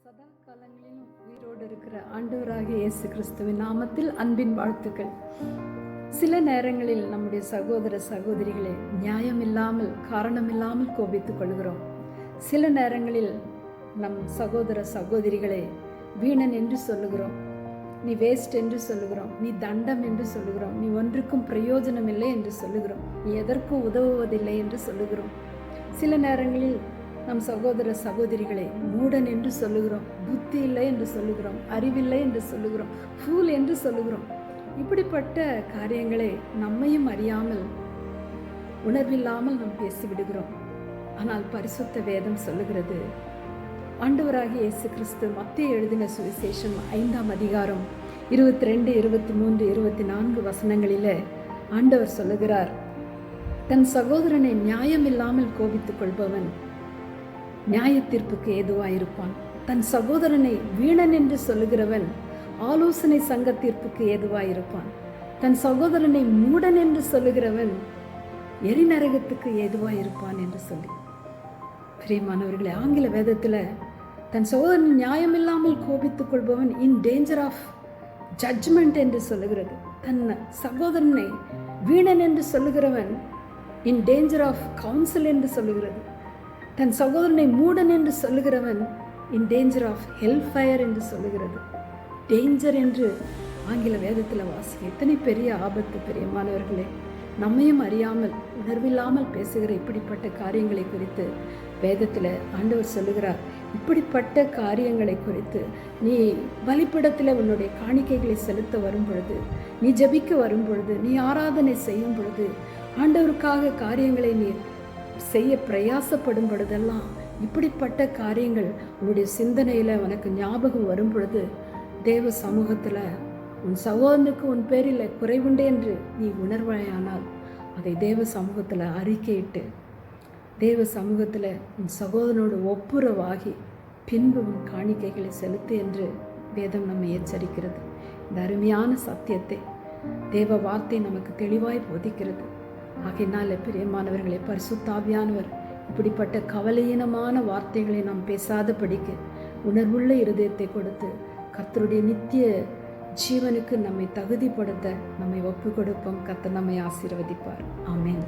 சதா காலங்களிலும் உயிரோடு இருக்கிற ஆண்டவராகிய இயேசு கிறிஸ்துவின் நாமத்தில் அன்பின் வாழ்த்துக்கள். சில நேரங்களில் நம்முடைய சகோதர சகோதரிகளை நியாயமில்லாமல் காரணமில்லாமல் கோபித்துக் கொள்கிறோம். சில நேரங்களில் நம் சகோதர சகோதரிகளை வீணன் என்று சொல்லுகிறோம், நீ வேஸ்ட் என்று சொல்லுகிறோம், நீ தண்டம் என்று சொல்லுகிறோம், நீ ஒன்றுக்கும் பிரயோஜனம் இல்லை என்று சொல்லுகிறோம், நீ எதற்கும் உதவுவதில்லை என்று சொல்லுகிறோம். சில நேரங்களில் நம் சகோதர சகோதரிகளை மூடன் என்று சொல்லுகிறோம், புத்தி இல்லை என்று சொல்லுகிறோம், அறிவில்லை என்று சொல்லுகிறோம், ஃபூல் என்று சொல்லுகிறோம். இப்படிப்பட்ட காரியங்களை நம்மையும் அறியாமல் உணர்வில்லாமல் நாம் பேசிவிடுகிறோம். ஆனால் பரிசுத்த வேதம் சொல்லுகிறது, ஆண்டவராகிய இயேசு கிறிஸ்து மத்தேயு எழுதின சுவிசேஷம் 5ஆம் அதிகாரம் 22, 23, 24 வசனங்களில் ஆண்டவர் சொல்லுகிறார், தன் சகோதரனை நியாயமில்லாமல் கோபித்துக் கொள்பவன் நியாய தீர்ப்புக்கு ஏதுவாயிருப்பான். தன் சகோதரனை வீணன் என்று சொல்லுகிறவன் ஆலோசனை சங்க தீர்ப்புக்கு ஏதுவாயிருப்பான். தன் சகோதரனை மூடன் என்று சொல்லுகிறவன் எரிநரகத்துக்கு ஏதுவாயிருப்பான் என்று சொல்லி. பிரியமானவர்களே, ஆங்கில வேதத்தில் தன் சகோதரன் நியாயமில்லாமல் கோபித்துக் கொள்பவன் இன் டேஞ்சர் ஆஃப் ஜட்ஜ்மெண்ட் என்று சொல்லுகிறது. தன் சகோதரனை வீணன் என்று சொல்லுகிறவன் இன் டேஞ்சர் ஆஃப் கவுன்சில் என்று சொல்லுகிறது. தன் சகோதரனை மூடன் என்று சொல்லுகிறவன் in danger of hell fire என்று சொல்லுகிறது. டேஞ்சர் என்று ஆங்கில வேதத்தில் வாசிக்க எத்தனை பெரிய ஆபத்து பிரியமானவர்களே. நம்மையும் அறியாமல் உணர்வில்லாமல் பேசுகிற இப்படிப்பட்ட காரியங்களை குறித்து வேதத்தில் ஆண்டவர் சொல்லுகிறார். இப்படிப்பட்ட காரியங்களை குறித்து நீ பலிபீடத்தில் உன்னுடைய காணிக்கைகளை செலுத்த வரும் பொழுது, நீ ஜெபிக்க வரும் பொழுது, நீ ஆராதனை செய்யும் பொழுது, ஆண்டவருக்காக காரியங்களை நீ செய்ய பிரயாசப்படும் பொழுதெல்லாம் இப்படிப்பட்ட காரியங்கள் உன்னுடைய சிந்தனையில் உனக்கு ஞாபகம் வரும் பொழுது, தேவ சமூகத்தில் உன் சகோதரனுக்கு உன் பேரில் குறைவுண்டு என்று நீ உணர்வாயானால் அதை தேவ சமூகத்தில் அறிக்கையிட்டு தேவ சமூகத்தில் உன் சகோதரனோடு ஒப்புரவாகி பின்பு உன் காணிக்கைகளை செலுத்து என்று வேதம் நம்மை எச்சரிக்கிறது. இந்த அருமையான சத்தியத்தை தேவ வார்த்தை நமக்கு தெளிவாய் போதிக்கிறது. ஆகையினால பிரியமானவர்களே, பரிசுத்த ஆவியானவர் இப்படிப்பட்ட கவலையீனமான வார்த்தைகளை நாம் பேசாதபடிக்கு உணர்வுள்ள இருதயத்தை கொடுத்து கர்த்தருடைய நித்திய ஜீவனுக்கு நம்மை தகுதிப்படுத்த நம்மை ஒப்பு கொடுப்போம். கர்த்தர் நம்மை ஆசீர்வதிப்பார். ஆமென்.